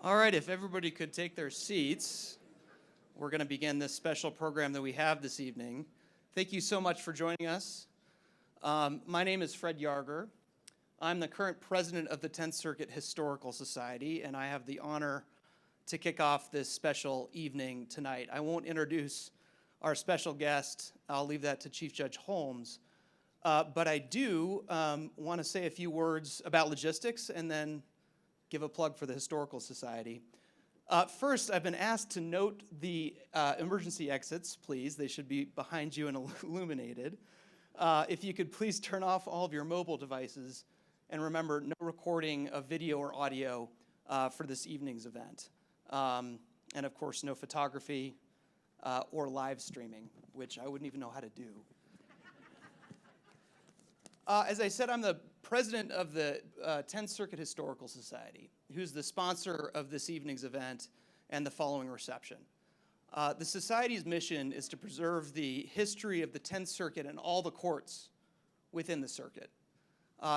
All right, if everybody could take their seats, we're going to begin this special program that we have this evening. Thank you so much for joining us. My name is Fred Yarger. I'm the current president of the 10th Circuit Historical Society, and I have the honor to kick off this special evening tonight. I won't introduce our special guest. I'll leave that to Chief Judge Holmes. But I do want to say a few words about logistics and then give a plug for the Historical Society. First, I've been asked to note the emergency exits, please. They should be behind you and illuminated. If you could please turn off all of your mobile devices, and remember, no recording of video or audio for this evening's event. And of course, no photography or live streaming, which I wouldn't even know how to do. As I said, I'm the president of the 10th Circuit Historical Society, who's the sponsor of this evening's event and the following reception. The Society's mission is to preserve the history of the 10th Circuit and all the courts within the circuit.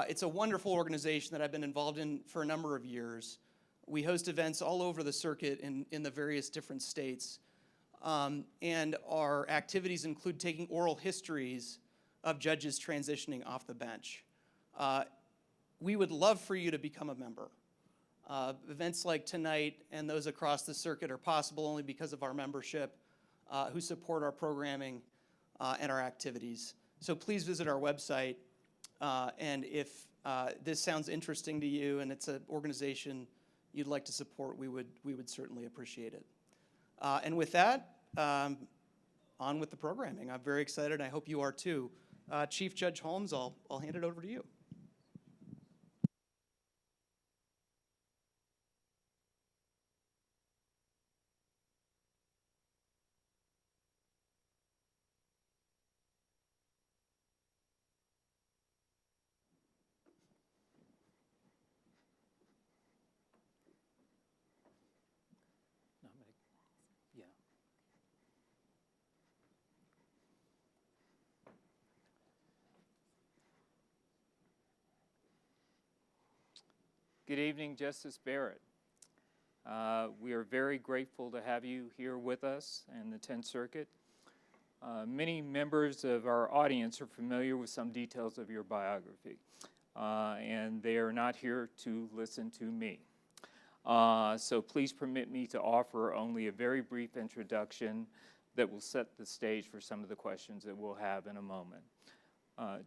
It's a wonderful organization that I've been involved in for a number of years. We host events all over the circuit in the various different states. And our activities include taking oral histories of judges transitioning off the bench. We would love for you to become a member. Events like tonight and those across the circuit are possible only because of our membership who support our programming and our activities. So please visit our website, and if this sounds interesting to you and it's an organization you'd like to support, we would certainly appreciate it. And with that, on with the programming. I'm very excited. I hope you are too. Chief Judge Holmes, I'll hand it over to you. Good evening, Justice Barrett. We are very grateful to have you here with us in the 10th Circuit. Many members of our audience are familiar with some details of your biography, and they are not here to listen to me. So please permit me to offer only a very brief introduction that will set the stage for some of the questions that we'll have in a moment.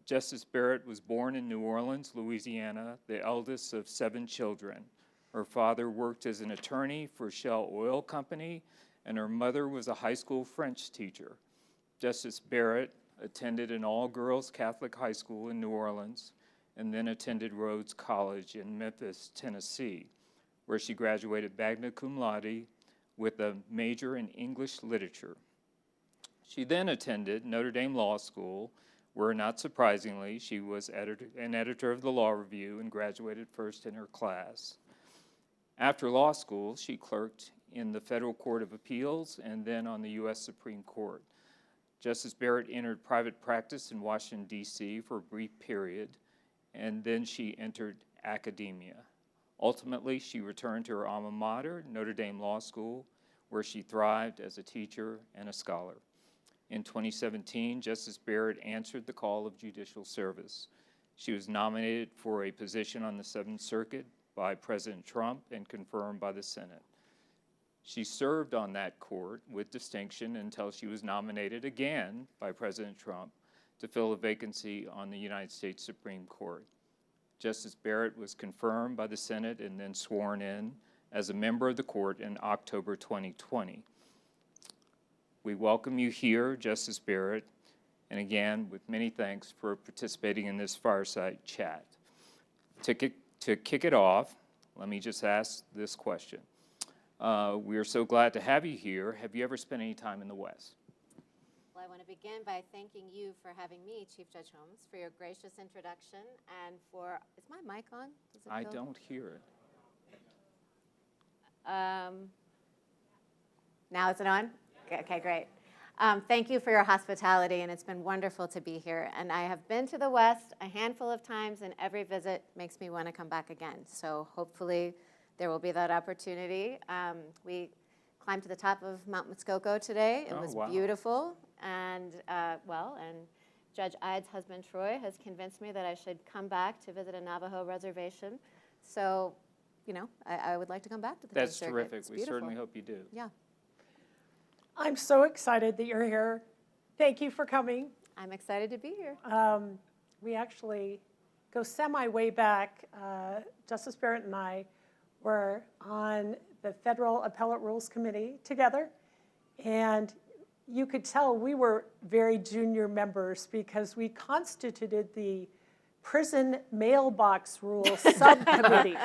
Justice Barrett was born in New Orleans, Louisiana, the eldest of 7 children. Her father worked as an attorney for Shell Oil Company, and her mother was a high school French teacher. Justice Barrett attended an all-girls Catholic high school in New Orleans, and then attended Rhodes College in Memphis, Tennessee, where she graduated magna cum laude with a major in English literature. She then attended Notre Dame Law School, where, not surprisingly, she was an editor of the Law Review and graduated first in her class. After law school, she clerked in the Federal Court of Appeals and then on the U.S. Supreme Court. Justice Barrett entered private practice in Washington, D.C. for a brief period, and then she entered academia. Ultimately, she returned to her alma mater, Notre Dame Law School, where she thrived as a teacher and a scholar. In 2017, Justice Barrett answered the call of judicial service. She was nominated for a position on the 7th Circuit by President Trump and confirmed by the Senate. She served on that court with distinction until she was nominated again by President Trump to fill a vacancy on the United States Supreme Court. Justice Barrett was confirmed by the Senate and then sworn in as a member of the court in October 2020. We welcome you here, Justice Barrett, and again, with many thanks for participating in this fireside chat. To kick it off, let me just ask this question. We are so glad to have you here. Have you ever spent any time in the West? Well, I want to begin by thanking you for having me, Chief Judge Holmes, for your gracious introduction and for, is my mic on? Does it I feel? don't hear it. Now is it on? Okay, great. Thank you for your hospitality, and it's been wonderful to be here. And I have been to the West a handful of times, and every visit makes me want to come back again. So hopefully there will be that opportunity. We climbed to the top of Mount Muskoka today. It was wow. beautiful. And, and Judge Ide's husband, Troy, has convinced me that I should come back to visit a Navajo reservation. So, I would like to come back to the That's Tenth Circuit. terrific. It's We beautiful. certainly hope you do. Yeah, I'm so excited that you're here. Thank you for coming. I'm excited to be here. We actually go way back. Justice Barrett and I were on the Federal Appellate Rules Committee together, and you could tell we were very junior members because we constituted the Prison Mailbox Rules Subcommittee.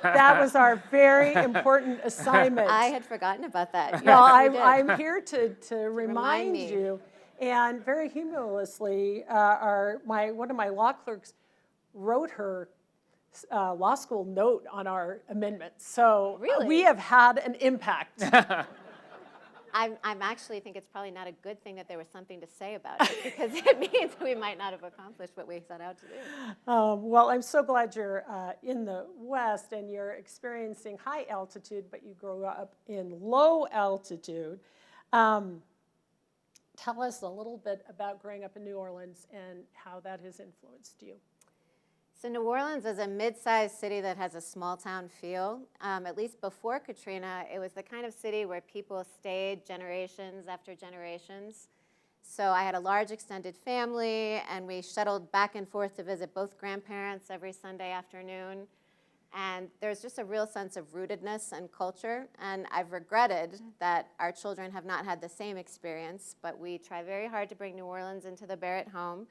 That was our very important assignment. I had forgotten about that. Well, Yes, you did. I'm here to remind me. you. And very humorously, one of my law clerks wrote her law school note on our amendment. So Really? we have had an impact. I'm actually think it's probably not a good thing that there was something to say about it because it means we might not have accomplished what we set out to do. Well, I'm so glad you're in the West and you're experiencing high altitude, but you grew up in low altitude. Tell us a little bit about growing up in New Orleans and how that has influenced you. So New Orleans is a mid-sized city that has a small-town feel. At least before Katrina, it was the kind of city where people stayed generations after generations. So I had a large extended family, and we shuttled back and forth to visit both grandparents every Sunday afternoon. And there's just a real sense of rootedness and culture. And I've regretted that our children have not had the same experience, but we try very hard to bring New Orleans into the Barrett home.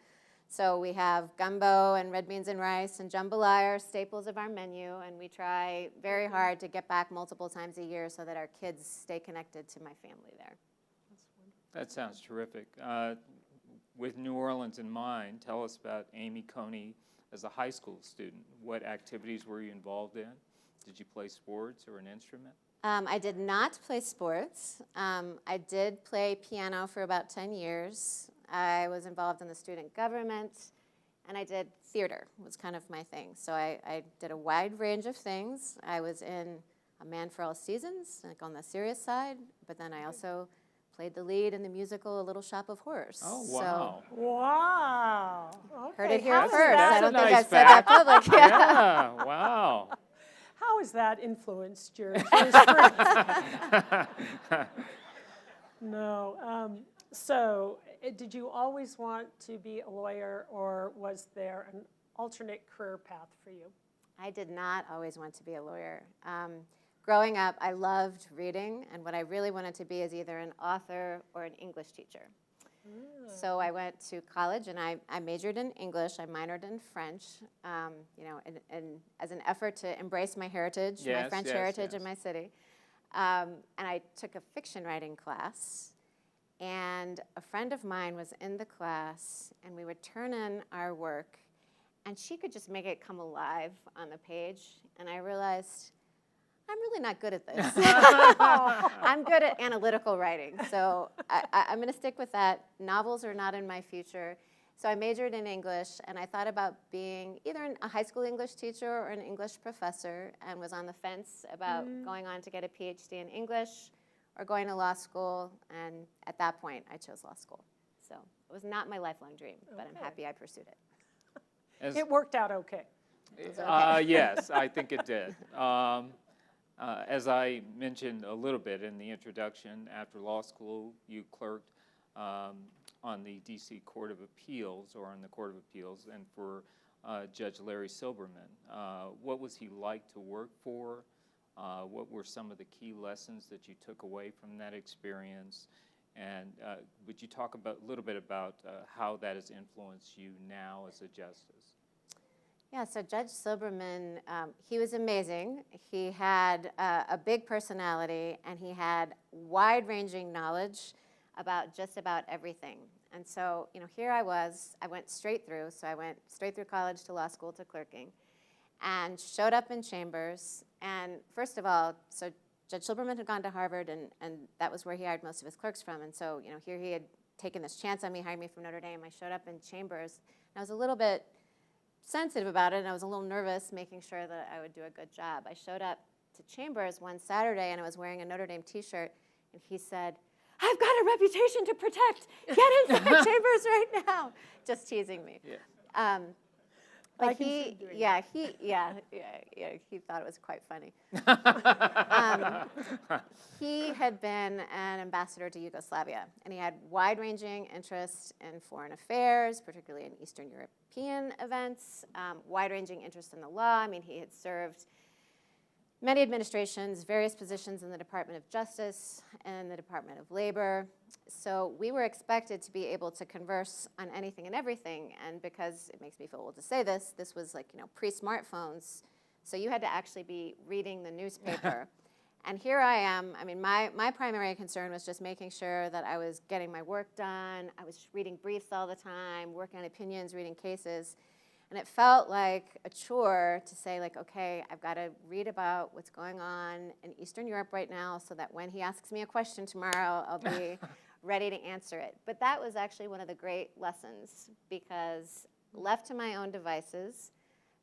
So we have gumbo and red beans and rice and jambalaya are staples of our menu, and we try very hard to get back multiple times a year so that our kids stay connected to my family there. That sounds terrific. With New Orleans in mind, tell us about Amy Coney as a high school student. What activities were you involved in? Did you play sports or an instrument? I did not play sports. I did play piano for about 10 years. I was involved in the student government, and I did theater, was kind of my thing. So I did a wide range of things. I was in A Man for All Seasons, like on the serious side, but then I also played the lead in the musical A Little Shop of Horrors. Oh, wow. Wow. Okay. Heard it here How is first. that- I don't think nice I've said that fact. public. Yeah, wow. How has that influenced your jurisprudence? No. So did you always want to be a lawyer, or was there an alternate career path for you? I did not always want to be a lawyer. Growing up, I loved reading, and what I really wanted to be is either an author or an English teacher. So I went to college, and I majored in English. I minored in French, and as an effort to embrace my heritage, my Yes, French yes, heritage yes. in my city. And I took a fiction writing class, and a friend of mine was in the class, and we would turn in our work, and she could just make it come alive on the page, and I realized, I'm really not good at this. I'm good at analytical writing, so I'm going to stick with that. Novels are not in my future. So I majored in English, and I thought about being either a high school English teacher or an English professor, and was on the fence about going on to get a PhD in English or going to law school, and at that point, I chose law school. So it was not my lifelong dream, but I'm happy I pursued it. It worked out okay. Yes, I think it did. As I mentioned a little bit in the introduction, after law school, you clerked on the D.C. Court of Appeals, or on the Court of Appeals, and for Judge Larry Silberman. What was he like to work for? What were some of the key lessons that you took away from that experience? And would you talk a little bit about how that has influenced you now as a justice? Yeah, so Judge Silberman, he was amazing. He had a big personality, and he had wide-ranging knowledge about just about everything. And so, here I went straight through. So I went straight through college to law school to clerking, and showed up in chambers. And first of all, so Judge Silberman had gone to Harvard, and that was where he hired most of his clerks from. And so, here he had taken this chance on me, hired me from Notre Dame. I showed up in chambers, and I was a little bit sensitive about it, and I was a little nervous making sure that I would do a good job. I showed up to Chambers one Saturday, and I was wearing a Notre Dame t-shirt, and he said, "I've got a reputation to protect. Get inside Chambers right now." Just teasing me. Yeah. But he thought it was quite funny. He had been an ambassador to Yugoslavia, and he had wide-ranging interests in foreign affairs, particularly in Eastern European events, wide-ranging interest in the law. I mean, he had served many administrations, various positions in the Department of Justice and the Department of Labor. So we were expected to be able to converse on anything and everything. And because it makes me feel old to say this, this was like, pre-smartphones. So you had to actually be reading the newspaper. And here I am. I mean, my primary concern was just making sure that I was getting my work done. I was reading briefs all the time, working on opinions, reading cases. And it felt like a chore to say, like, okay, I've got to read about what's going on in Eastern Europe right now so that when he asks me a question tomorrow, I'll be ready to answer it. But that was actually one of the great lessons, because left to my own devices,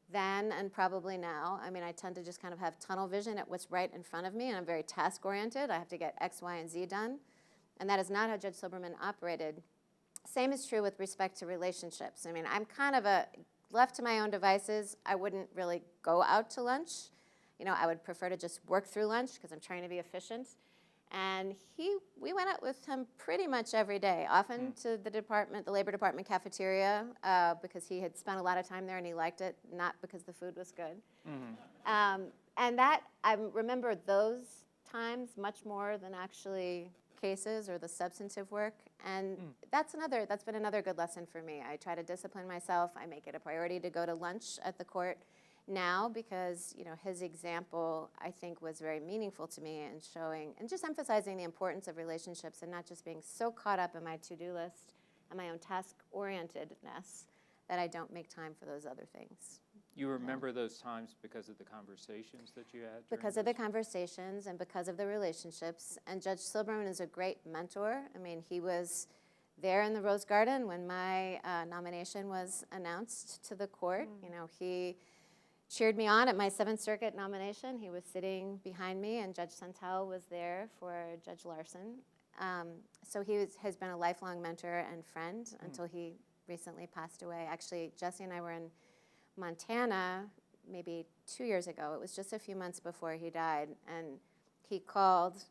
then and probably now, I mean, I tend to just kind of have tunnel vision at what's right in front of me, and I'm very task-oriented. I have to get X, Y, and Z done. And that is not how Judge Silberman operated. Same is true with respect to relationships. I mean, I'm kind of left to my own devices, I wouldn't really go out to lunch. I would prefer to just work through lunch because I'm trying to be efficient. And we went out with him pretty much every day, often to the Labor Department cafeteria, because he had spent a lot of time there and he liked it, not because the food was good. Mm-hmm. And I remember those times much more than actually cases or the substantive work, and that's been another good lesson for me. I try to discipline myself. I make it a priority to go to lunch at the court now because his example, I think, was very meaningful to me in showing and just emphasizing the importance of relationships and not just being so caught up in my to-do list and my own task-orientedness that I don't make time for those other things. You remember those times because of the conversations that you had? Because of the conversations and because of the relationships. And Judge Silberman is a great mentor. I mean, he was there in the Rose Garden when my nomination was announced to the court. He cheered me on at my Seventh Circuit nomination. He was sitting behind me, and Judge Santel was there for Judge Larson. So he has been a lifelong mentor and friend until he recently passed away. Actually, Jesse and I were in Montana maybe 2 years ago. It was just a few months before he died, and he called,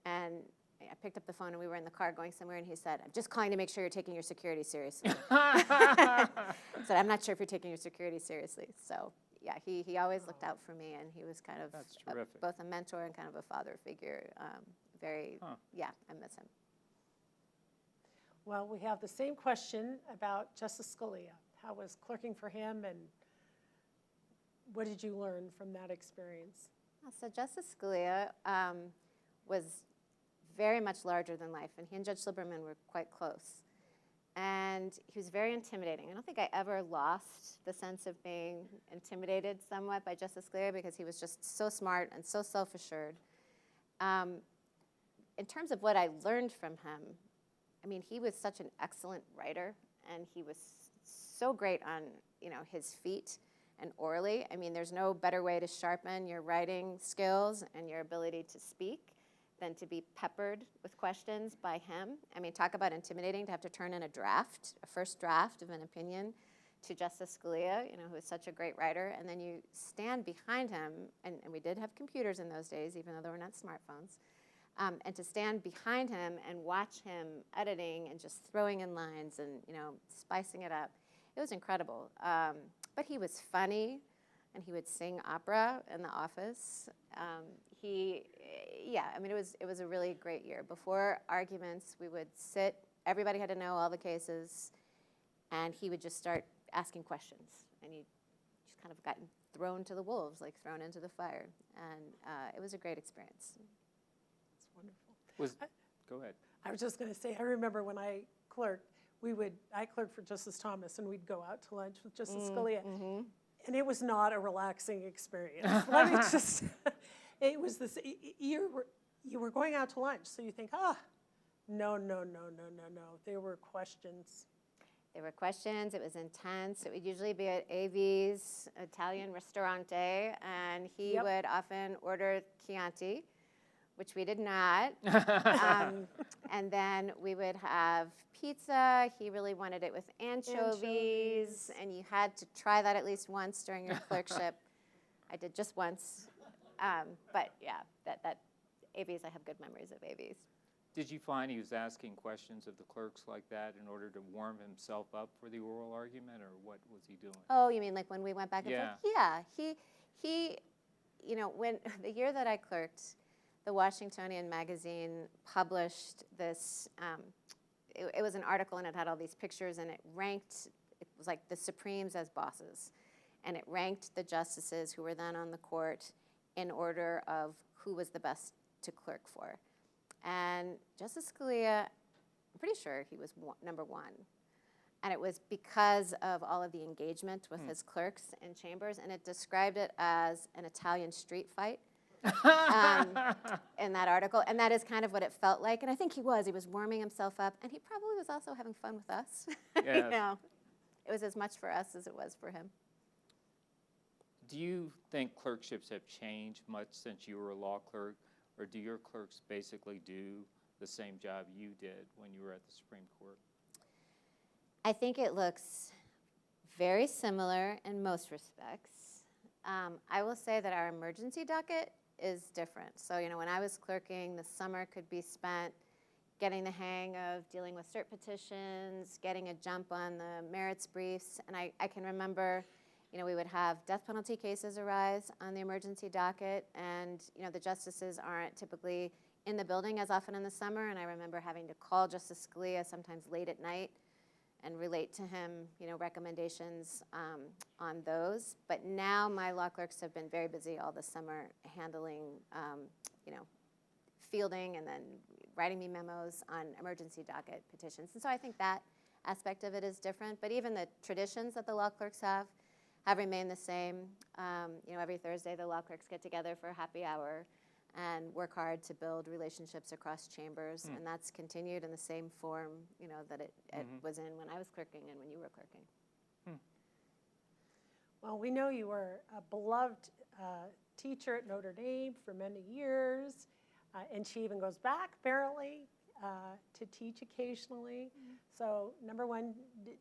and I picked up the phone, and we were in the car going somewhere, and he said, "I'm just calling to make sure you're taking your security seriously." I said, "I'm not sure if you're taking your security seriously." So yeah, he always looked out for me, and he was kind of both a mentor and kind of a father figure. Yeah, I miss him. Well, we have the same question about Justice Scalia. How was clerking for him, and what did you learn from that experience? So Justice Scalia was very much larger than life, and he and Judge Silberman were quite close. And he was very intimidating. I don't think I ever lost the sense of being intimidated somewhat by Justice Scalia because he was just so smart and so self-assured. In terms of what I learned from him, I mean, he was such an excellent writer, and he was so great on, his feet and orally. I mean, there's no better way to sharpen your writing skills and your ability to speak than to be peppered with questions by him. I mean, talk about intimidating to have to turn in a first draft of an opinion to Justice Scalia, who is such a great writer, and then you stand behind him, and we did have computers in those days, even though there were not smartphones, and to stand behind him and watch him editing and just throwing in lines and, spicing it up. It was incredible. But he was funny, and he would sing opera in the office. It was a really great year. Before arguments, we would sit, everybody had to know all the cases, and he would just start asking questions, and you just kind of got thrown to the wolves, like thrown into the fire. And it was a great experience. Wonderful. Go ahead. I was just going to say, I remember when I clerked, I clerked for Justice Thomas, and we'd go out to lunch with Justice Scalia, and it was not a relaxing experience. Let me just, it was this, you were going out to lunch, so you think, no. There were questions. There were questions. It was intense. It would usually be at AV's Italian Ristorante, and he Yep. would often order Chianti, which we did not. And then we would have pizza. He really wanted it with anchovies, and you had to try that at least once during your clerkship. I did just once. But yeah, that AVs, I have good memories of AVs. Did you find he was asking questions of the clerks like that in order to warm himself up for the oral argument, or what was he doing? Oh, you mean like when we went back and Yeah. forth? Yeah, he, you know, when the year that I clerked, the Washingtonian magazine published this, it was an article and it had all these pictures and it was like the Supremes as bosses. And it ranked the justices who were then on the court in order of who was the best to clerk for. And Justice Scalia, I'm pretty sure he was number one. And it was because of all of the engagement with his clerks in chambers, and it described it as an Italian street fight in that article. And that is kind of what it felt like. And I think he was warming himself up, and he probably was also having fun with us. Yes. You know, it was as much for us as it was for him. Do you think clerkships have changed much since you were a law clerk, or do your clerks basically do the same job you did when you were at the Supreme Court? I think it looks very similar in most respects. I will say that our emergency docket is different. So, you know, when I was clerking, the summer could be spent getting the hang of dealing with cert petitions, getting a jump on the merits briefs. And I can remember, you know, we would have death penalty cases arise on the emergency docket, and, you know, the justices aren't typically in the building as often in the summer, and I remember having to call Justice Scalia sometimes late at night and relate to him, you know, recommendations on those. But now my law clerks have been very busy all this summer handling, you know, fielding and then writing me memos on emergency docket petitions. And so I think that aspect of it is different, but even the traditions that the law clerks have remained the same. You know, every Thursday the law clerks get together for a happy hour and work hard to build relationships across chambers, and that's continued in the same form, you know, that it was in when I was clerking and when you were clerking. Well, we know you were a beloved teacher at Notre Dame for many years, and she even goes back, apparently, to teach occasionally. So, number one,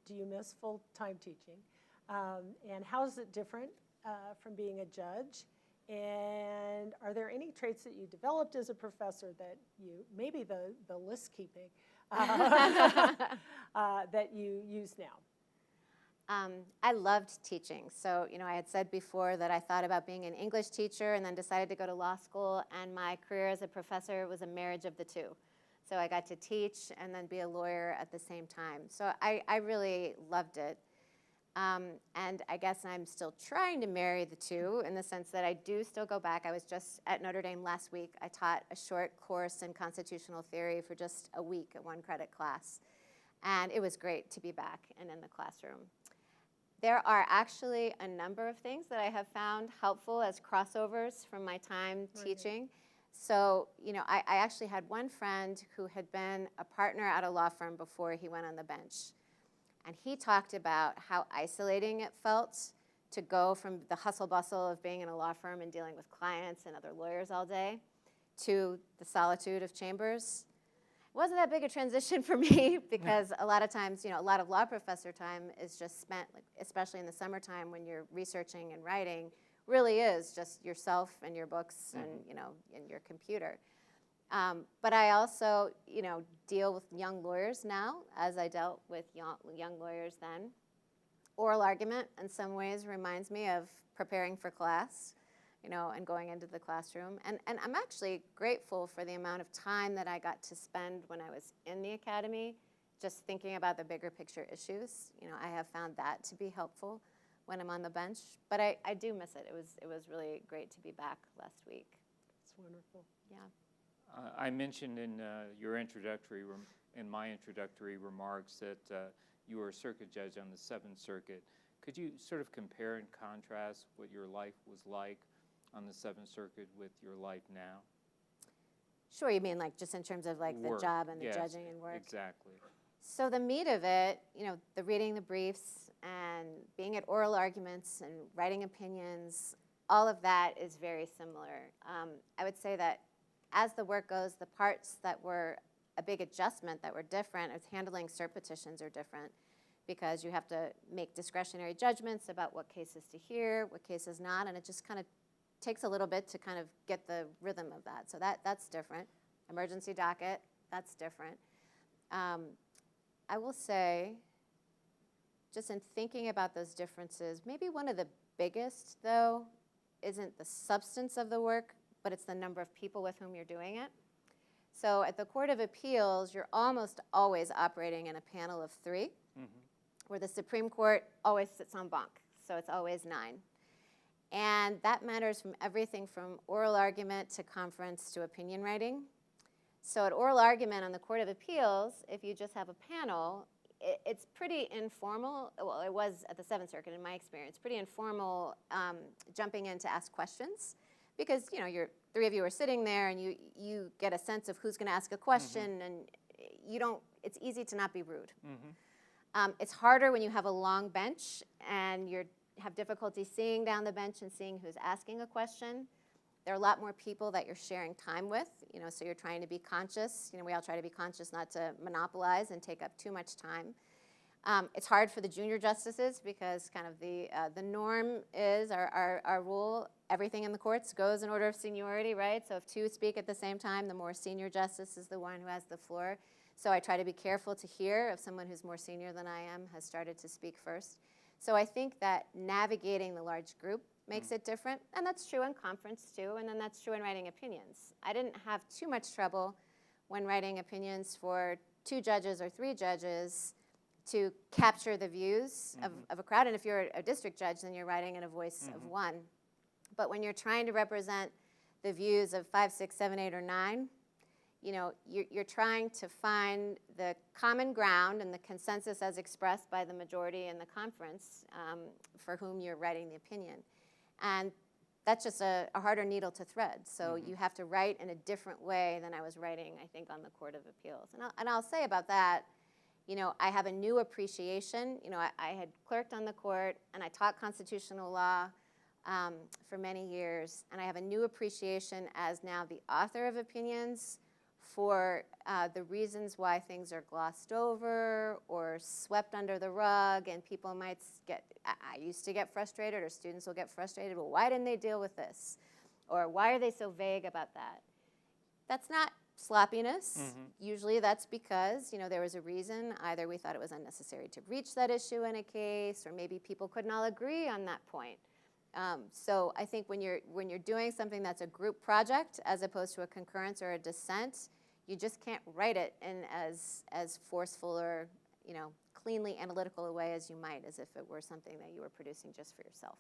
do you miss full-time teaching? And how is it different from being a judge? And are there any traits that you developed as a professor that you, maybe the list keeping, that you use now? I loved teaching. So, you know, I had said before that I thought about being an English teacher and then decided to go to law school, and my career as a professor was a marriage of the two. So I got to teach and then be a lawyer at the same time. So I really loved it. And I guess I'm still trying to marry the two in the sense that I do still go back. I was just at Notre Dame last week. I taught a short course in constitutional theory for just a week, a one-credit class. And it was great to be back and in the classroom. There are actually a number of things that I have found helpful as crossovers from my time teaching. So, you know, I actually had one friend who had been a partner at a law firm before he went on the bench. And he talked about how isolating it felt to go from the hustle bustle of being in a law firm and dealing with clients and other lawyers all day to the solitude of chambers. It wasn't that big a transition for me because a lot of times, you know, a lot of law professor time is just spent, like, especially in the summertime when you're researching and writing, really is just yourself and your books and, you know, and your computer. But I also, you know, deal with young lawyers now, as I dealt with young lawyers then. Oral argument, in some ways, reminds me of preparing for class, you know, and going into the classroom. And I'm actually grateful for the amount of time that I got to spend when I was in the academy, just thinking about the bigger picture issues. You know, I have found that to be helpful when I'm on the bench. But I do miss it. It was really great to be back last week. It's wonderful. Yeah. I mentioned in in my introductory remarks that you were a circuit judge on the Seventh Circuit. Could you sort of compare and contrast what your life was like on the Seventh Circuit with your life now? Sure, you mean like just in terms of like Work. the job and the Yes, judging and work? Exactly. So the meat of it, the reading the briefs and being at oral arguments and writing opinions, all of that is very similar. I would say that as the work goes, the parts that were a big adjustment that were different is handling cert petitions are different because you have to make discretionary judgments about what cases to hear, what cases not, and it just kind of takes a little bit to kind of get the rhythm of that. So that's different. Emergency docket, that's different. I will say, just in thinking about those differences, maybe one of the biggest, though, isn't the substance of the work, but it's the number of people with whom you're doing it. So at the Court of Appeals, you're almost always operating in a panel of 3, where the Supreme Court always sits en banc, so it's always 9. And that matters from everything from oral argument to conference to opinion writing. So at oral argument on the Court of Appeals, if you just have a panel, it's pretty informal. Well, it was at the Seventh Circuit in my experience, pretty informal jumping in to ask questions because, you're 3 of you are sitting there and you get a sense of who's going to ask a question and it's easy to not be rude. It's harder when you have a long bench and you have difficulty seeing down the bench and seeing who's asking a question. There are a lot more people that you're sharing time with, so you're trying to be conscious. We all try to be conscious not to monopolize and take up too much time. It's hard for the junior justices because kind of the norm is our rule, everything in the courts goes in order of seniority, right? So if 2 speak at the same time, the more senior justice is the one who has the floor. So I try to be careful to hear if someone who's more senior than I am has started to speak first. So I think that navigating the large group makes it different, and that's true in conference too, and then that's true in writing opinions. I didn't have too much trouble when writing opinions for 2 judges or 3 judges to capture the views of a crowd, and if you're a district judge, then you're writing in a voice of 1. But when you're trying to represent the views of 5, 6, 7, 8, or 9, you're trying to find the common ground and the consensus as expressed by the majority in the conference for whom you're writing the opinion. And that's just a harder needle to thread. So you have to write in a different way than I was writing, I think, on the Court of Appeals. And I'll say about that, I have a new appreciation. I had clerked on the court, and I taught constitutional law for many years. And I have a new appreciation as now the author of opinions for the reasons why things are glossed over or swept under the rug, and people might I used to get frustrated, or students will get frustrated, well, why didn't they deal with this? Or why are they so vague about that? That's not sloppiness. Usually that's because, there was a reason. Either we thought it was unnecessary to reach that issue in a case, or maybe people couldn't all agree on that point. So I think when you're doing something that's a group project as opposed to a concurrence or a dissent, you just can't write it in as forceful or cleanly analytical a way as you might, as if it were something that you were producing just for yourself.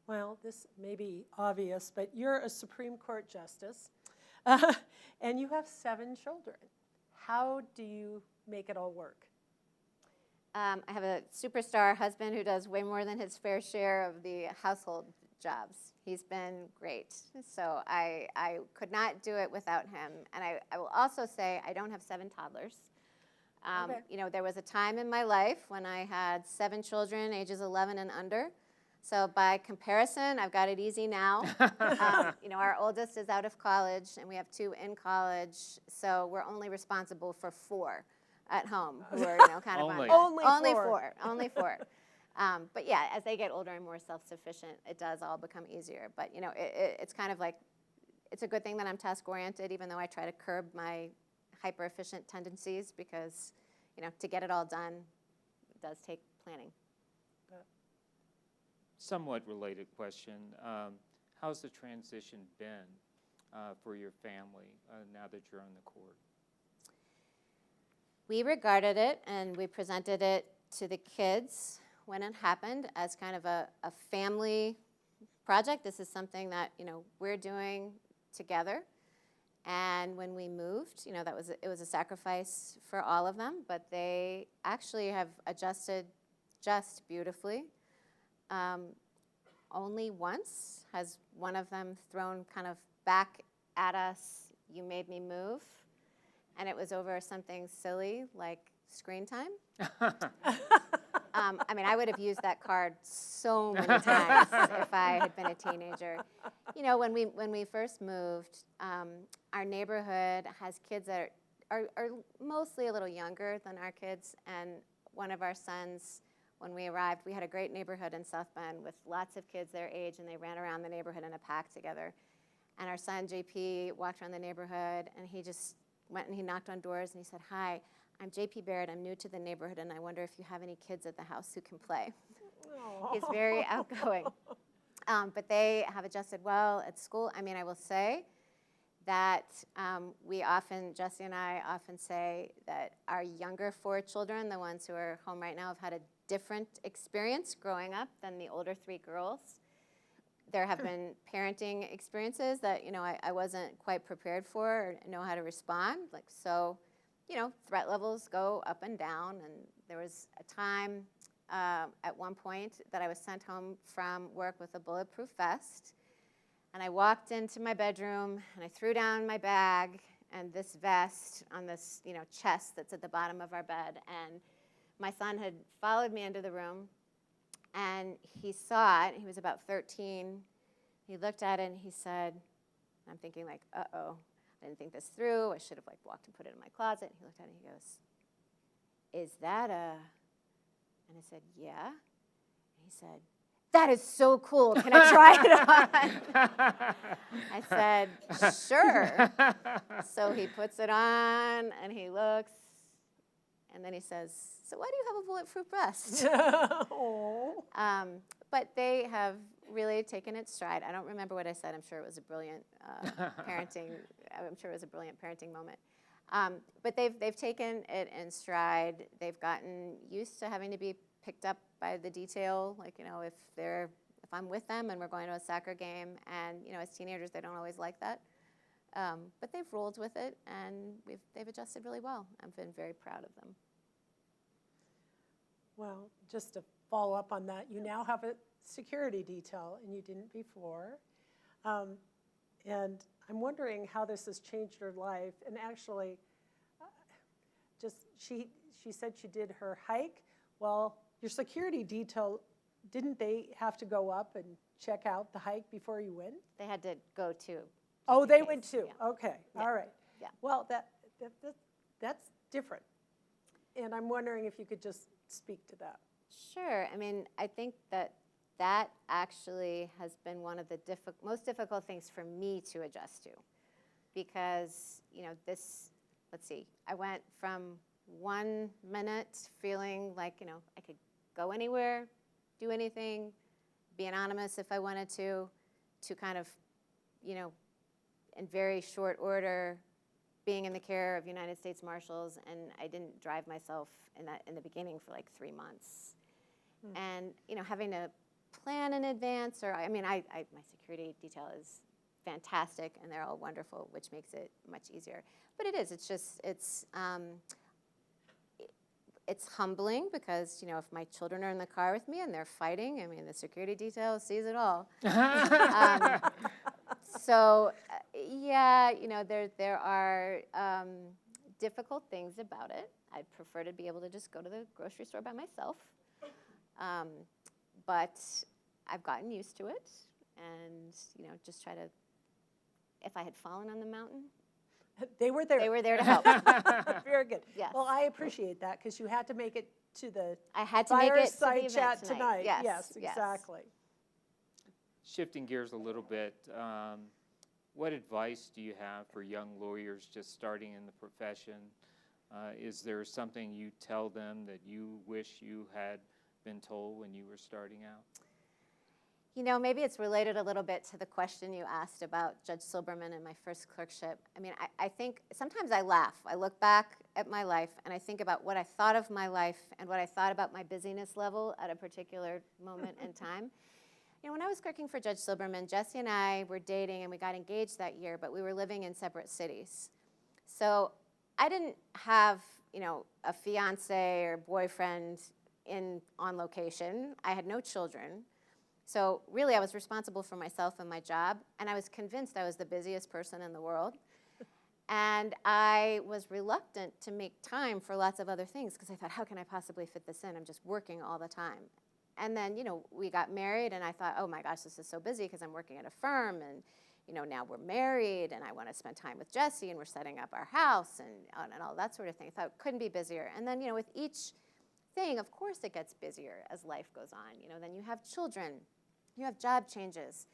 Well, this may be obvious, but you're a Supreme Court justice, and you have 7 children. How do you make it all work? I have a superstar husband who does way more than his fair share of the household jobs. He's been great. So I could not do it without him. And I will also say I don't have 7 toddlers. Okay. There was a time in my life when I had 7 children, ages 11 and under. So by comparison, I've got it easy now. Our oldest is out of college, and we have 2 in college. So we're only responsible for 4 at home who are, kind of Only. Only four. But yeah, as they get older and more self-sufficient, it does all become easier. But it's kind of like, it's a good thing that I'm task-oriented, even though I try to curb my hyper-efficient tendencies, because to get it all done, it does take planning. Somewhat related question. How's the transition been for your family now that you're on the court? We regarded it, and we presented it to the kids when it happened as kind of a family project. This is something that we're doing together. And when we moved, it was a sacrifice for all of them, but they actually have adjusted just beautifully. Only once has one of them thrown kind of back at us, "You made me move." and it was over something silly like screen time. I mean, I would have used that card so many times if I had been a teenager. You know, when we first moved, our neighborhood has kids that are mostly a little younger than our kids, and one of our sons, when we arrived, we had a great neighborhood in South Bend with lots of kids their age, and they ran around the neighborhood in a pack together. And our son, JP, walked around the neighborhood, and he just went and he knocked on doors, and he said, "Hi, I'm JP Barrett. I'm new to the neighborhood, and I wonder if you have any kids at the house who can play." He's very outgoing. But they have adjusted well at school. I mean, I will say that Jesse and I often say that our younger 4 children, the ones who are home right now, have had a different experience growing up than the older 3 girls. There have been parenting experiences that, you know, I wasn't quite prepared for or know how to respond. Like, so, you know, threat levels go up and down. And there was a time at one point that I was sent home from work with a bulletproof vest. And I walked into my bedroom and I threw down my bag and this vest on this, you know, chest that's at the bottom of our bed. And my son had followed me into the room, and he saw it. He was about 13. He looked at it and he said, I'm thinking like, uh-oh, I didn't think this through. I should have like walked and put it in my closet. He looked at it and he goes, "Is that a?" And I said, "Yeah." And he said, "That is so cool. Can I try it on?" I said, "Sure." So he puts it on and he looks, and then he says, "So why do you have a bulletproof vest?" But they have really taken it stride. I don't remember what I said. I'm sure it was a brilliant parenting. I'm sure it was a brilliant parenting moment. But they've taken it in stride. They've gotten used to having to be picked up by the detail. Like, you know, if I'm with them and we're going to a soccer game, and you know, as teenagers they don't always like that. But they've rolled with it, and they've adjusted really well. I've been very proud of them. Well, just to follow up on that, you now have a security detail, and you didn't before. And I'm wondering how this has changed your life. And actually, she said she did her hike. Well, your security detail, didn't they have to go up and check out the hike before you went? They had to go too. Oh, they went too. Yeah. Okay, Yeah. all right. Yeah. Well, that's different. And I'm wondering if you could just speak to that. Sure. I mean, I think that actually has been one of the most difficult things for me to adjust to, because, you know, let's see, I went from 1 minute feeling like, you know, I could go anywhere, do anything, be anonymous if I wanted to kind of, you know, in very short order, being in the care of United States Marshals, and I didn't drive myself in the beginning for like 3 months. And, you know, having to plan in advance, or, I mean, my security detail is fantastic, and they're all wonderful, which makes it much easier. But it is, it's humbling, because, you know, if my children are in the car with me and they're fighting, I mean, the security detail sees it all. So, yeah, you know, there are difficult things about it. I'd prefer to be able to just go to the grocery store by myself. But I've gotten used to it, and, you know, just try to, if I had fallen on the mountain, They were there. they were there to help. Very good. Yes. Well, I appreciate that, because you had to make it to the I had to make it to the fireside event chat tonight. Yes, Yes, exactly. Shifting gears a little bit, what advice do you have for young lawyers just starting in the profession? Is there something you tell them that you wish you had been told when you were starting out? You know, maybe it's related a little bit to the question you asked about Judge Silberman and my first clerkship. I mean, I think sometimes I laugh. I look back at my life and I think about what I thought of my life and what I thought about my busyness level at a particular moment in time. You know, when I was clerking for Judge Silberman, Jesse and I were dating and we got engaged that year, but we were living in separate cities. So I didn't have, you know, a fiance or boyfriend on location. I had no children. So really, I was responsible for myself and my job, and I was convinced I was the busiest person in the world. And I was reluctant to make time for lots of other things because I thought, how can I possibly fit this in? I'm just working all the time. And then, we got married, and I thought, oh my gosh, this is so busy because I'm working at a firm, and now we're married, and I want to spend time with Jesse, and we're setting up our house, and all that sort of thing. I thought it couldn't be busier. And then, with each thing, of course it gets busier as life goes on. Then you have children, you have job changes,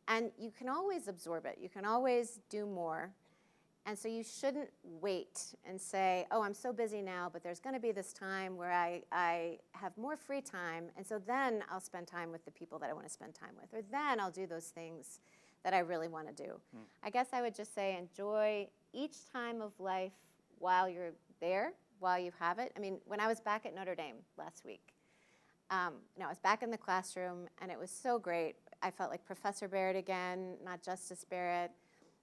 and you can always absorb it. You can always do more. And so you shouldn't wait and say, oh, I'm so busy now, but there's going to be this time where I have more free time, and so then I'll spend time with the people that I want to spend time with, or then I'll do those things that I really want to do. I guess I would just say enjoy each time of life while you're there, while you have it. I mean, when I was back at Notre Dame last week, I was back in the classroom, and it was so great. I felt like Professor Barrett again, not Justice Barrett.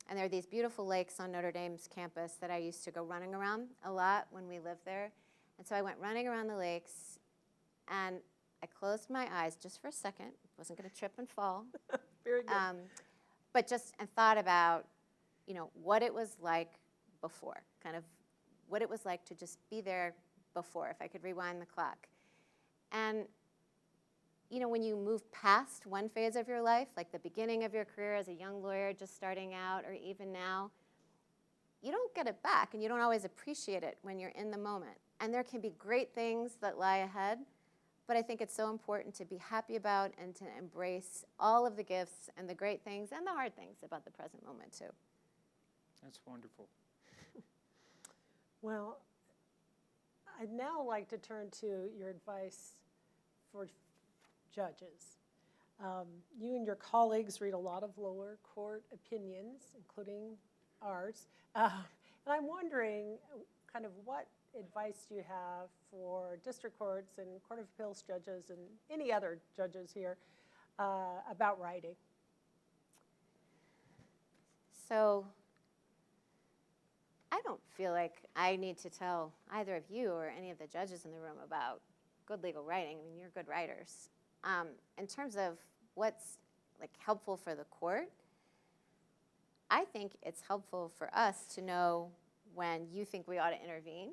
And there are these beautiful lakes on Notre Dame's campus that I used to go running around a lot when we lived there. And so I went running around the lakes, and I closed my eyes just for a second. Wasn't going to trip and fall. Very good. And thought about, what it was like before, kind of what it was like to just be there before, if I could rewind the clock. And when you move past one phase of your life, like the beginning of your career as a young lawyer just starting out, or even now, you don't get it back, and you don't always appreciate it when you're in the moment. And there can be great things that lie ahead, but I think it's so important to be happy about and to embrace all of the gifts and the great things and the hard things about the present moment, too. That's wonderful. Well, I'd now like to turn to your advice for judges. You and your colleagues read a lot of lower court opinions, including ours. And I'm wondering kind of what advice do you have for district courts and Court of Appeals judges and any other judges here about writing? So I don't feel like I need to tell either of you or any of the judges in the room about good legal writing. I mean, you're good writers. In terms of what's helpful for the court, I think it's helpful for us to know when you think we ought to intervene.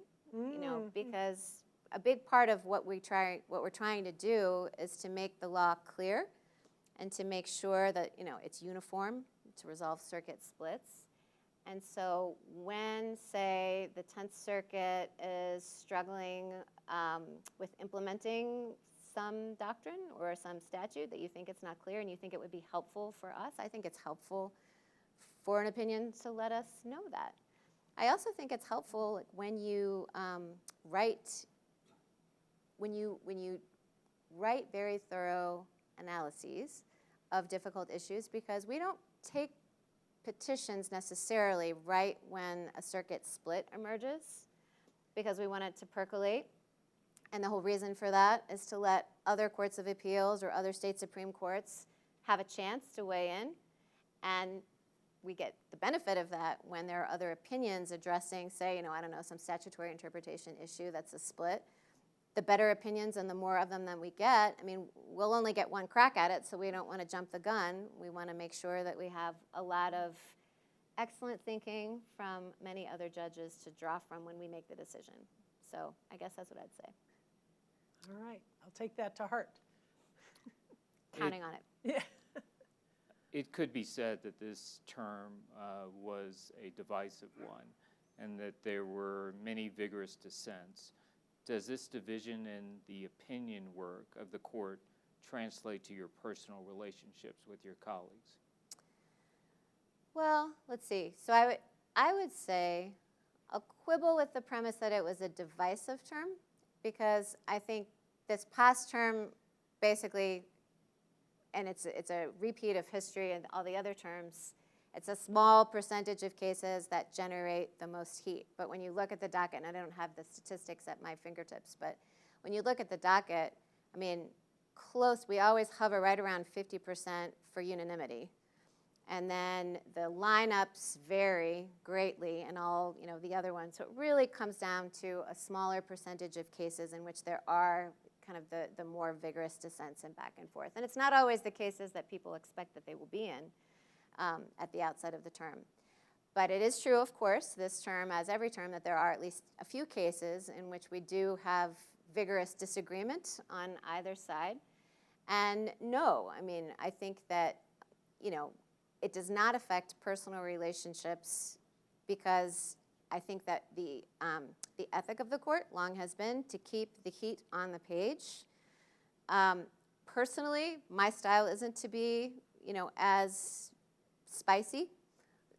Because a big part of what we're trying to do is to make the law clear and to make sure that it's uniform to resolve circuit splits. And so when, say, the 10th Circuit is struggling with implementing some doctrine or some statute that you think it's not clear and you think it would be helpful for us, I think it's helpful for an opinion to let us know that. I also think it's helpful when you write very thorough analyses of difficult issues, because we don't take petitions necessarily right when a circuit split emerges, because we want it to percolate. And the whole reason for that is to let other courts of appeals or other state Supreme Courts have a chance to weigh in. And we get the benefit of that when there are other opinions addressing, say, some statutory interpretation issue that's a split. The better opinions and the more of them that we get, we'll only get one crack at it, so we don't want to jump the gun. We want to make sure that we have a lot of excellent thinking from many other judges to draw from when we make the decision. So I guess that's what I'd say. All right, I'll take that to heart. Counting on it. Yeah. It could be said that this term was a divisive one, and that there were many vigorous dissents. Does this division in the opinion work of the court translate to your personal relationships with your colleagues? Well, let's see. So I would say I'll quibble with the premise that it was a divisive term, because I think this past term basically, and it's a repeat of history and all the other terms, it's a small percentage of cases that generate the most heat. But when you look at the docket, and I don't have the statistics at my fingertips, but when you look at the docket, we always hover right around 50% for unanimity. And then the lineups vary greatly in all the other ones. So it really comes down to a smaller percentage of cases in which there are kind of the more vigorous dissents and back and forth. And it's not always the cases that people expect that they will be in at the outset of the term. But it is true, of course, this term, as every term, that there are at least a few cases in which we do have vigorous disagreement on either side. And no, I mean, I think that, you know, it does not affect personal relationships, because I think that the ethic of the court long has been to keep the heat on the page. Personally, my style isn't to be, you know, as spicy,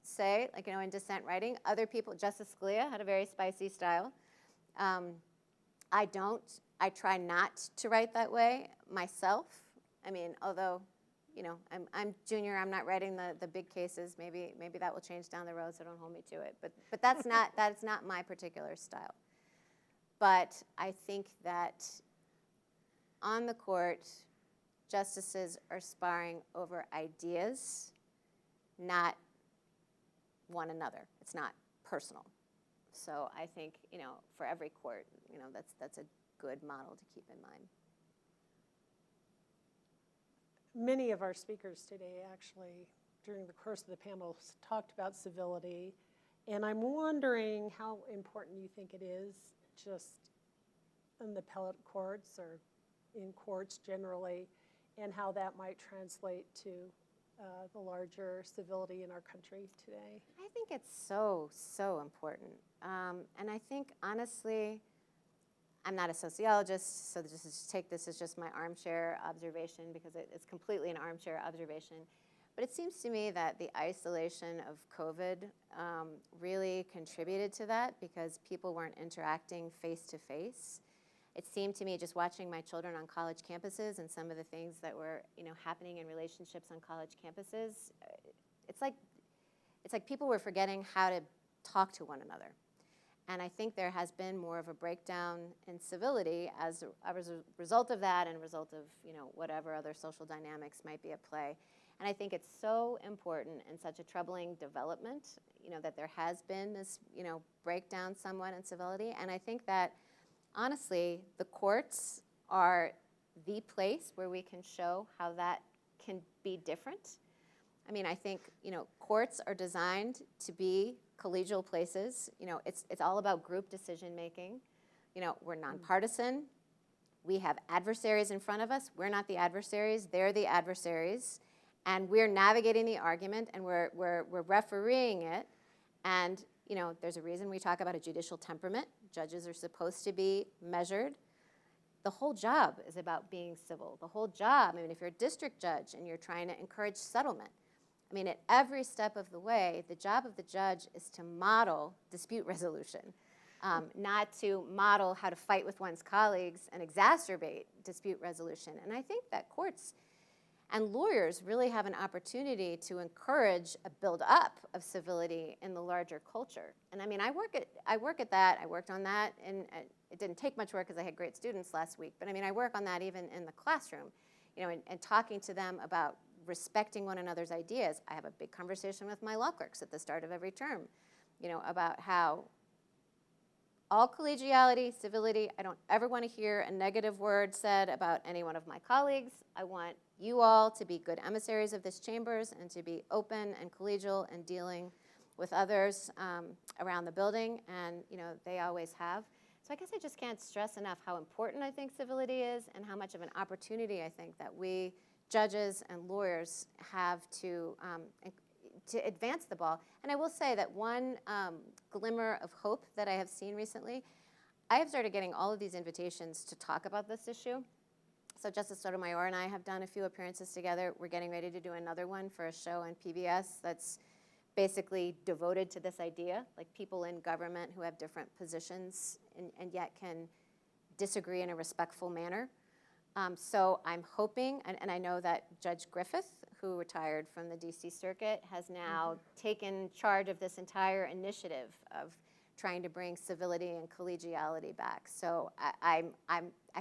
say, like, you know, in dissent writing. Other people, Justice Scalia had a very spicy style. I try not to write that way myself. I mean, although, you know, I'm junior, I'm not writing the big cases. Maybe that will change down the road, so don't hold me to it. But that's not my particular style. But I think that on the court, justices are sparring over ideas, not one another. It's not personal. So I think, you know, for every court, you know, that's a good model to keep in mind. Many of our speakers today actually, during the course of the panel, talked about civility. And I'm wondering how important you think it is just in the appellate courts or in courts generally, and how that might translate to the larger civility in our country today. I think it's so, so important. And I think, honestly, I'm not a sociologist, so just take this as just my armchair observation, because it's completely an armchair observation. But it seems to me that the isolation of COVID really contributed to that, because people weren't interacting face to face. It seemed to me, just watching my children on college campuses and some of the things that were, you know, happening in relationships on college campuses, it's like people were forgetting how to talk to one another. And I think there has been more of a breakdown in civility as a result of that, and a result of, you know, whatever other social dynamics might be at play. And I think it's so important in such a troubling development, you know, that there has been this, you know, breakdown somewhat in civility. And I think that, honestly, the courts are the place where we can show how that can be different. I mean, I think, you know, courts are designed to be collegial places. You know, it's all about group decision making. You know, we're nonpartisan. We have adversaries in front of us. We're not the adversaries. They're the adversaries. And we're navigating the argument, and we're refereeing it. And, you know, there's a reason we talk about a judicial temperament. Judges are supposed to be measured. The whole job is about being civil. The whole job, I mean, if you're a district judge and you're trying to encourage settlement, I mean, at every step of the way, the job of the judge is to model dispute resolution, not to model how to fight with one's colleagues and exacerbate dispute resolution. And I think that courts and lawyers really have an opportunity to encourage a build-up of civility in the larger culture. And I mean, I work at that. I worked on that, and it didn't take much work because I had great students last week. But I mean, I work on that even in the classroom, you know, and talking to them about respecting one another's ideas. I have a big conversation with my law clerks at the start of every term, you know, about how all collegiality, civility, I don't ever want to hear a negative word said about any one of my colleagues. I want you all to be good emissaries of this chambers and to be open and collegial and dealing with others around the building, and, you know, they always have. So I guess I just can't stress enough how important I think civility is, and how much of an opportunity I think that we judges and lawyers have to advance the ball. And I will say that one glimmer of hope that I have seen recently, I have started getting all of these invitations to talk about this issue. So Justice Sotomayor and I have done a few appearances together. We're getting ready to do another one for a show on PBS that's basically devoted to this idea, like people in government who have different positions and yet can disagree in a respectful manner. So I'm hoping, and I know that Judge Griffith, who retired from the DC Circuit, has now taken charge of this entire initiative of trying to bring civility and collegiality back. So I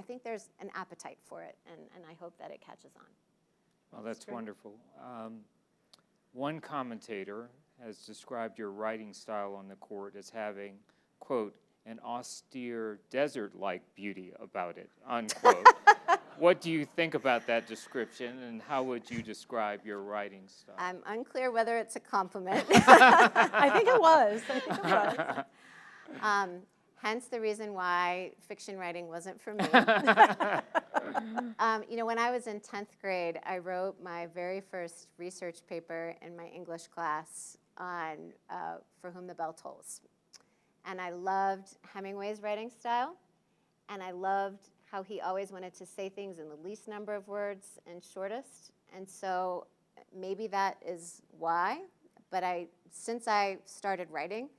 think there's an appetite for it, and I hope that it catches on. Well, that's wonderful. One commentator has described your writing style on the court as having, quote, an austere desert-like beauty about it, unquote. What do you think about that description, and how would you describe your writing style? I'm unclear whether it's a compliment. I think it was. I think it was. Hence the reason why fiction writing wasn't for me. When I was in 10th grade, I wrote my very first research paper in my English class on For Whom the Bell Tolls. And I loved Hemingway's writing style, and I loved how he always wanted to say things in the least number of words and shortest. And so maybe that is why, but since I started writing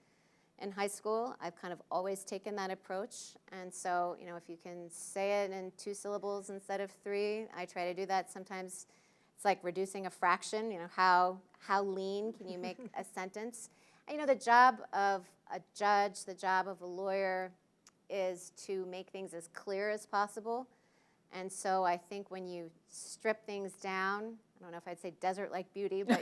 in high school, I've kind of always taken that approach. And so, if you can say it in 2 syllables instead of 3, I try to do that. Sometimes it's like reducing a fraction, how lean can you make a sentence? And, the job of a judge, the job of a lawyer is to make things as clear as possible. And so I think when you strip things down, I don't know if I'd say desert-like beauty, but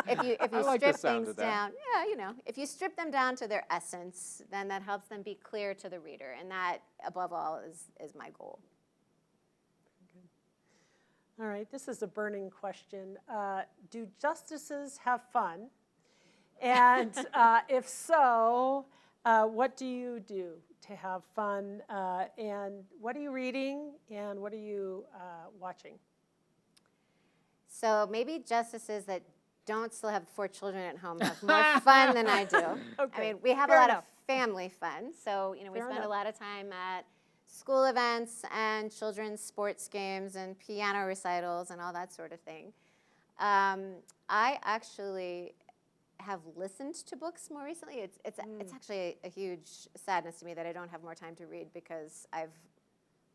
if you like the strip sound things of that. down, if you strip them down to their essence, then that helps them be clear to the reader. And that, above all, is my goal. All right, this is a burning question. Do justices have fun? And if so, what do you do to have fun? And what are you reading? And what are you watching? So maybe justices that don't still have 4 children at home have more fun than I do. Okay, I mean, we have fair a lot enough. of family fun. So, we Fair spend enough. a lot of time at school events and children's sports games and piano recitals and all that sort of thing. I actually have listened to books more recently. It's actually a huge sadness to me that I don't have more time to read, because I've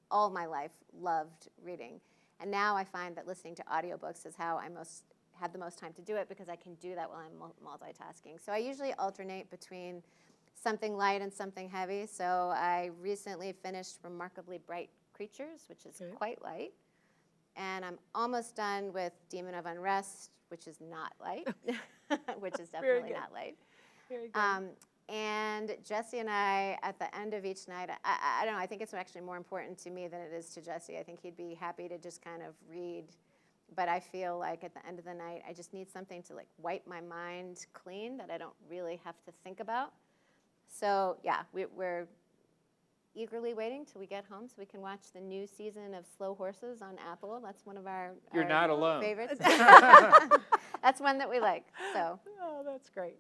all my life loved reading. And now I find that listening to audiobooks is how I have the most time to do it, because I can do that while I'm multitasking. So I usually alternate between something light and something heavy. So I recently finished Remarkably Bright Creatures, which is quite light. And I'm almost done with Demon of Unrest, which is not light, which is definitely not light. Very good. And Jesse and I, at the end of each night, I don't know, I think it's actually more important to me than it is to Jesse. I think he'd be happy to just kind of read. But I feel like at the end of the night, I just need something to wipe my mind clean that I don't really have to think about. So yeah, we're eagerly waiting till we get home so we can watch the new season of Slow Horses on Apple. That's one of our You're not alone. favorites. That's one that we like. So. Oh, that's great.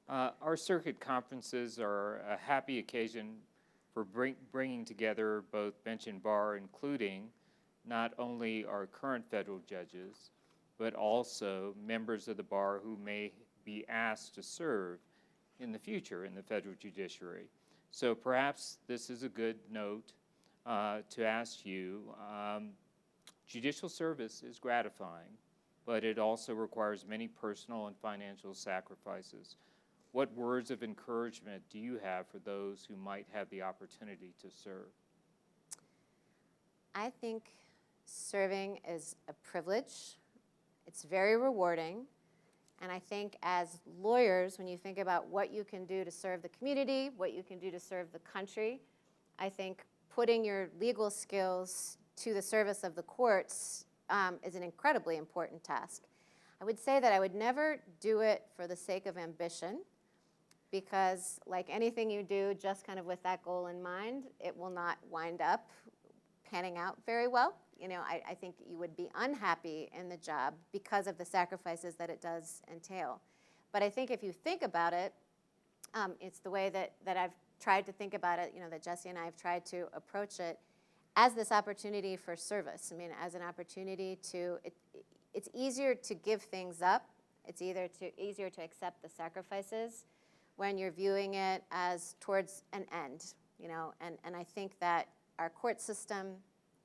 Our circuit conferences are a happy occasion for bringing together both bench and bar, including not only our current federal judges, but also members of the bar who may be asked to serve in the future in the federal judiciary. So perhaps this is a good note to ask you. Judicial service is gratifying, but it also requires many personal and financial sacrifices. What words of encouragement do you have for those who might have the opportunity to serve? I think serving is a privilege. It's very rewarding. And I think as lawyers, when you think about what you can do to serve the community, what you can do to serve the country, I think putting your legal skills to the service of the courts is an incredibly important task. I would say that I would never do it for the sake of ambition, because like anything you do just kind of with that goal in mind, it will not wind up panning out very well. I think you would be unhappy in the job because of the sacrifices that it does entail. But I think if you think about it, it's the way that I've tried to think about it, that Jesse and I have tried to approach it as this opportunity for service. I mean, as an opportunity to, it's easier to give things up. It's easier to accept the sacrifices when you're viewing it as towards an end, and I think that our court system,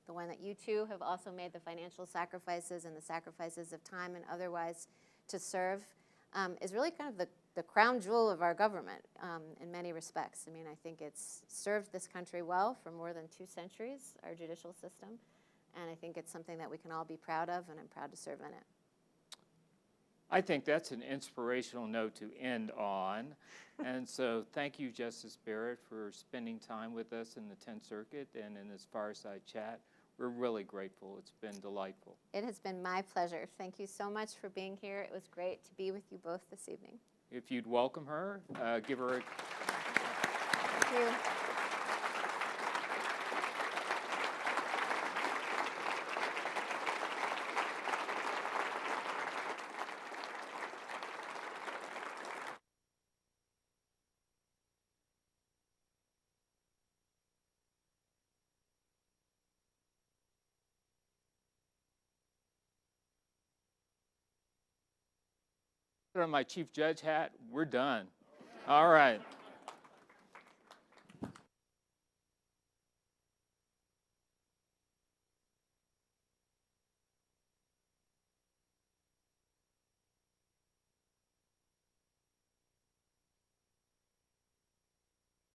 the one that you two have also made the financial sacrifices and the sacrifices of time and otherwise to serve, is really kind of the crown jewel of our government in many respects. I mean, I think it's served this country well for more than 2 centuries, our judicial system, and I think it's something that we can all be proud of, and I'm proud to serve in it. I think that's an inspirational note to end on. And so thank you, Justice Barrett, for spending time with us in the 10th Circuit and in this fireside chat. We're really grateful. It's been delightful. It has been my pleasure. Thank you so much for being here. It was great to be with you both this evening. If you'd welcome her, give her a... Thank you. Put on my Chief Judge hat. We're done. All right.